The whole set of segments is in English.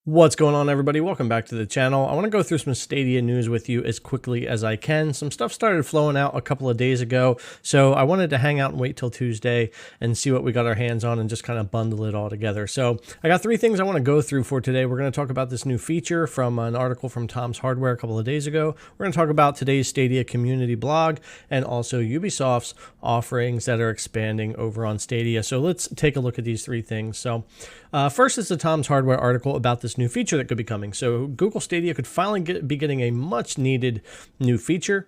What's going on, everybody? Welcome back to the channel. I want to go through some Stadia news with you as quickly as I can. Some stuff started flowing out a couple of days ago, so I wanted to hang out and wait till Tuesday and see what we got our hands on and just kind of bundle it all together. So I got three things I want to go through for today. We're going to talk about this new feature from an article from Tom's Hardware a couple of days ago. We're going to talk about today's Stadia community blog and also Ubisoft's offerings that are expanding over on Stadia. So let's take a look at these three things. So first is the Tom's Hardware article about this new feature that could be coming. So Google Stadia could finally be getting a much needed new feature.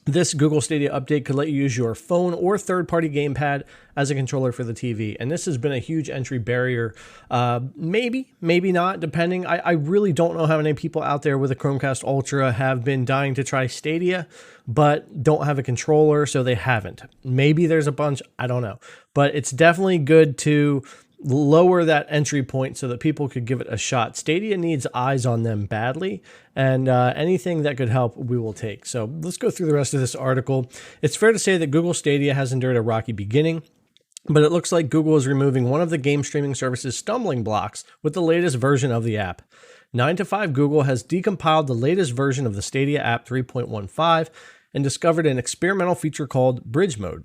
This Google Stadia update could let you use your phone or third-party gamepad as a controller for the TV. And this has been a huge entry barrier. Maybe not, depending. I really don't know how many people out there with a Chromecast Ultra have been dying to try Stadia, but don't have a controller, so they haven't. Maybe there's a bunch, I don't know. But it's definitely good to lower that entry point so that people could give it a shot. Stadia needs eyes on them badly, and anything that could help, we will take. So let's go through the rest of this article. It's fair to say that Google Stadia has endured a rocky beginning, but it looks like Google is removing one of the game streaming service's stumbling blocks with the latest version of the app. 9 to 5 Google has decompiled the latest version of the Stadia app 3.15 and discovered an experimental feature called Bridge Mode.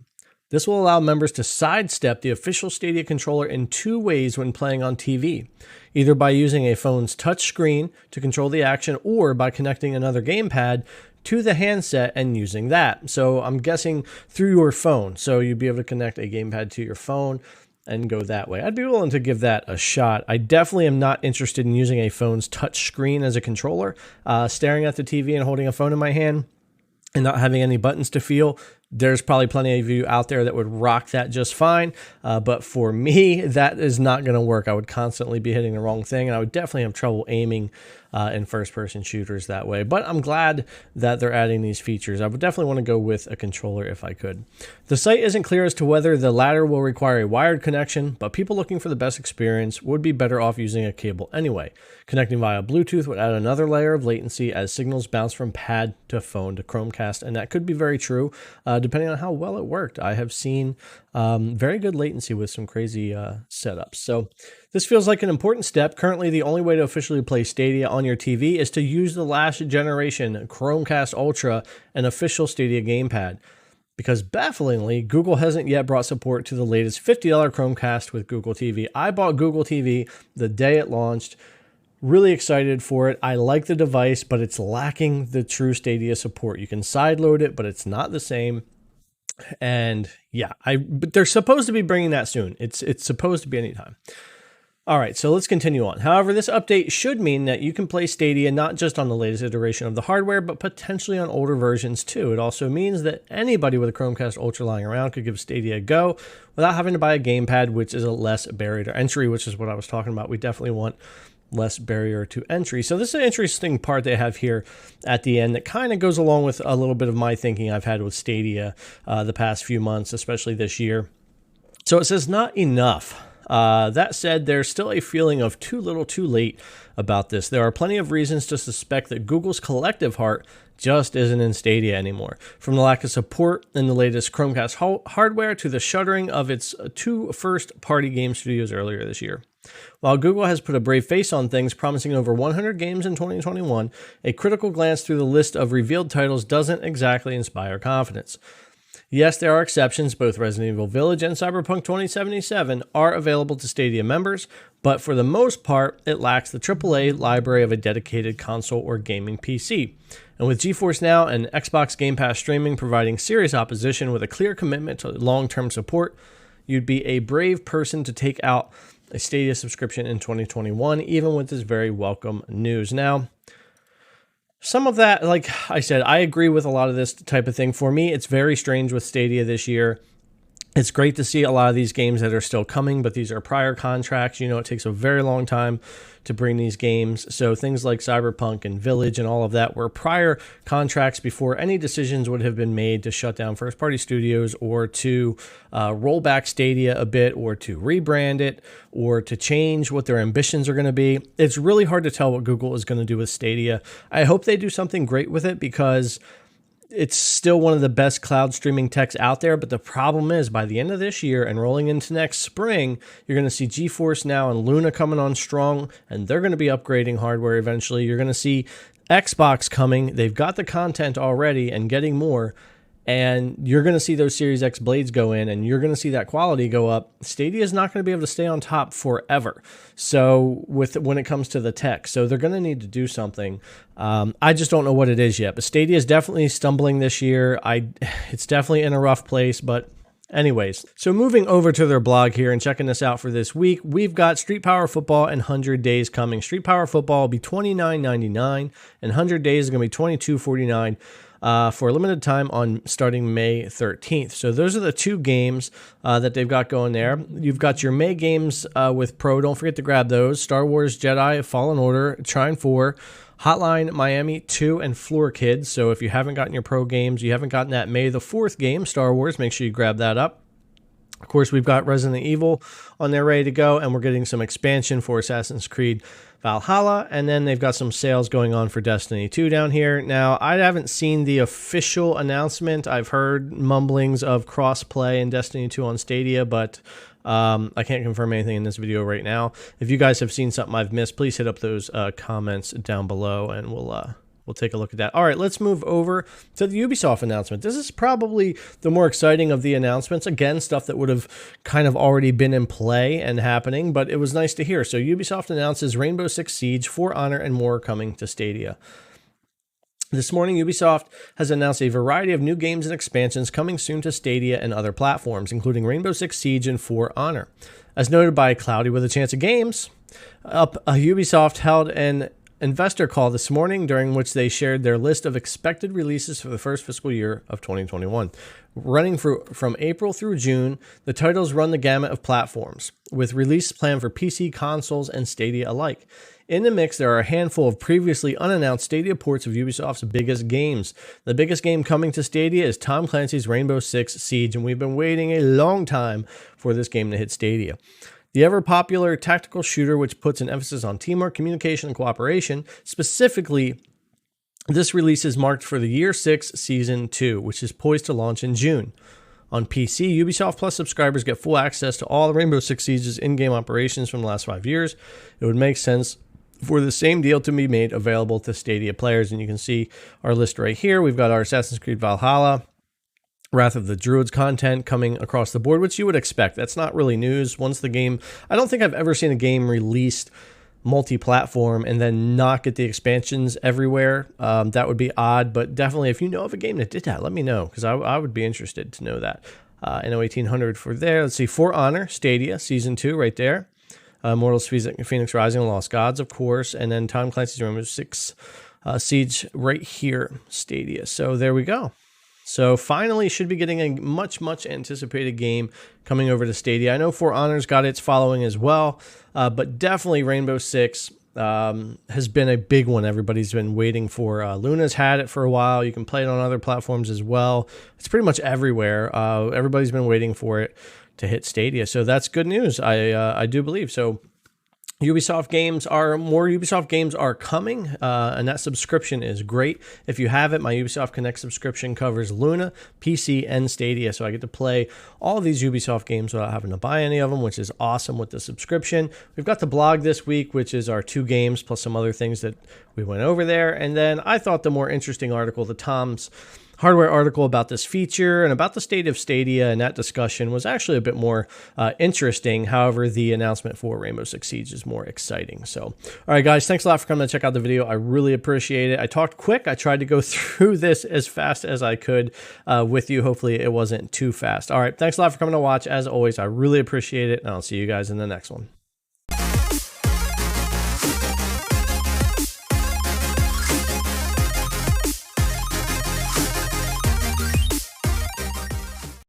This will allow members to sidestep the official Stadia controller in two ways when playing on TV, either by using a phone's touch screen to control the action or by connecting another gamepad to the handset and using that. So I'm guessing through your phone. So you'd be able to connect a gamepad to your phone and go that way. I'd be willing to give that a shot. I definitely am not interested in using a phone's touch screen as a controller. Staring at the TV and holding a phone in my hand and not having any buttons to feel, there's probably plenty of you out there that would rock that just fine. But for me, that is not going to work. I would constantly be hitting the wrong thing, and I would definitely have trouble aiming in first-person shooters that way. But I'm glad that they're adding these features. I would definitely want to go with a controller if I could. The site isn't clear as to whether the latter will require a wired connection, but people looking for the best experience would be better off using a cable anyway. Connecting via Bluetooth would add another layer of latency as signals bounce from pad to phone to Chromecast, and that could be very true. Depending on how well it worked. I have seen very good latency with some crazy setups. So this feels like an important step. Currently, the only way to officially play Stadia on your TV is to use the last generation Chromecast Ultra and official Stadia gamepad. Because bafflingly, Google hasn't yet brought support to the latest $50 Chromecast with Google TV. I bought Google TV the day it launched. Really excited for it. I like the device, but it's lacking the true Stadia support. You can sideload it, but it's not the same. And yeah, but they're supposed to be bringing that soon. It's supposed to be anytime. All right, so let's continue on. However, this update should mean that you can play Stadia not just on the latest iteration of the hardware, but potentially on older versions too. It also means that anybody with a Chromecast Ultra lying around could give Stadia a go without having to buy a gamepad, which is a less barrier to entry, which is what I was talking about. We definitely want less barrier to entry. So this is an interesting part they have here at the end that kind of goes along with a little bit of my thinking I've had with Stadia the past few months, especially this year. So it says not enough. That said, there's still a feeling of too little too late about this. There are plenty of reasons to suspect that Google's collective heart just isn't in Stadia anymore. From the lack of support in the latest Chromecast hardware to the shuttering of its two first-party game studios earlier this year. While Google has put a brave face on things, promising over 100 games in 2021, a critical glance through the list of revealed titles doesn't exactly inspire confidence. Yes, there are exceptions. Both Resident Evil Village and Cyberpunk 2077 are available to Stadia members, but for the most part, it lacks the AAA library of a dedicated console or gaming PC. And with GeForce Now and Xbox Game Pass streaming providing serious opposition with a clear commitment to long-term support, you'd be a brave person to take out a Stadia subscription in 2021, even with this very welcome news. Now, some of that, like I said, I agree with a lot of this type of thing. For me, it's very strange with Stadia this year. It's great to see a lot of these games that are still coming, but these are prior contracts. You know, it takes a very long time to bring these games. So things like Cyberpunk and Village and all of that were prior contracts before any decisions would have been made to shut down first-party studios or to roll back Stadia a bit or to rebrand it or to change what their ambitions are going to be. It's really hard to tell what Google is going to do with Stadia. I hope they do something great with it because it's still one of the best cloud streaming techs out there, but the problem is by the end of this year and rolling into next spring, you're going to see GeForce Now and Luna coming on strong, and they're going to be upgrading hardware eventually. You're going to see Xbox coming. They've got the content already and getting more, and you're going to see those Series X blades go in, and you're going to see that quality go up. Stadia is not going to be able to stay on top forever. So when it comes to the tech, so they're going to need to do something. I just don't know what it is yet, but Stadia is definitely stumbling this year. It's definitely in a rough place, but anyways, so moving over to their blog here and checking this out for this week, we've got Street Power Football and 100 Days coming. Street Power Football will be $29.99, and 100 Days is going to be $22.49. For a limited time on starting May 13th. So those are the two games that they've got going there. You've got your May games with Pro. Don't forget to grab those. Star Wars Jedi Fallen Order, Trine 4, Hotline Miami 2, and Floor Kids. So if you haven't gotten your Pro games, you haven't gotten that May the 4th game, Star Wars, make sure you grab that up. Of course, we've got Resident Evil on there ready to go, and we're getting some expansion for Assassin's Creed Valhalla, and then they've got some sales going on for Destiny 2 down here. Now, I haven't seen the official announcement. I've heard mumblings of cross-play in Destiny 2 on Stadia, but I can't confirm anything in this video right now. If you guys have seen something I've missed, please hit up those comments down below, and we'll take a look at that. All right, let's move over to the Ubisoft announcement. This is probably the more exciting of the announcements. Again, stuff that would have kind of already been in play and happening, but it was nice to hear. So Ubisoft announces Rainbow Six Siege, For Honor, and more coming to Stadia. This morning, Ubisoft has announced a variety of new games and expansions coming soon to Stadia and other platforms, including Rainbow Six Siege and For Honor. As noted by Cloudy with a Chance of Games, Ubisoft held an investor call this morning during which they shared their list of expected releases for the first fiscal year of 2021. Running from April through June, the titles run the gamut of platforms, with release planned for PC, consoles, and Stadia alike. In the mix, there are a handful of previously unannounced Stadia ports of Ubisoft's biggest games. The biggest game coming to Stadia is Tom Clancy's Rainbow Six Siege, and we've been waiting a long time for this game to hit Stadia. The ever-popular tactical shooter, which puts an emphasis on teamwork, communication, and cooperation. Specifically, this release is marked for the Year 6 Season 2, which is poised to launch in June. On PC, Ubisoft Plus subscribers get full access to all the Rainbow Six Siege's in-game operations from the last 5 years. It would make sense for the same deal to be made available to Stadia players, and you can see our list right here. We've got our Assassin's Creed Valhalla, Wrath of the Druids content coming across the board, which you would expect. That's not really news. Once the game, I don't think I've ever seen a game released multi-platform and then not get the expansions everywhere. That would be odd, but definitely if you know of a game that did that, let me know, because I would be interested to know that. NO 1800 for there. Let's see, For Honor, Stadia, Season 2 right there. Immortals Phoenix Rising and Lost Gods, of course, and then Tom Clancy's Rainbow Six Siege right here, Stadia. So there we go. So finally should be getting a much anticipated game coming over to Stadia. I know For Honor's got its following as well, but definitely Rainbow Six has been a big one everybody's been waiting for. Luna's had it for a while. You can play it on other platforms as well. It's pretty much everywhere. Everybody's been waiting for it to hit Stadia. So that's good news, I do believe. So more Ubisoft games are coming, and that subscription is great. If you have it, my Ubisoft Connect subscription covers Luna, PC, and Stadia, so I get to play all of these Ubisoft games without having to buy any of them, which is awesome with the subscription. We've got the blog this week, which is our 2 games plus some other things that we went over there, and then I thought the more interesting article, the Tom's Hardware article about this feature and about the state of Stadia, and that discussion was actually a bit more interesting. However, the announcement for Rainbow Six Siege is more exciting. So, all right, guys, thanks a lot for coming to check out the video. I really appreciate it. I talked quick. I tried to go through this as fast as I could with you. Hopefully, it wasn't too fast. All right, thanks a lot for coming to watch. As always, I really appreciate it, and I'll see you guys in the next one.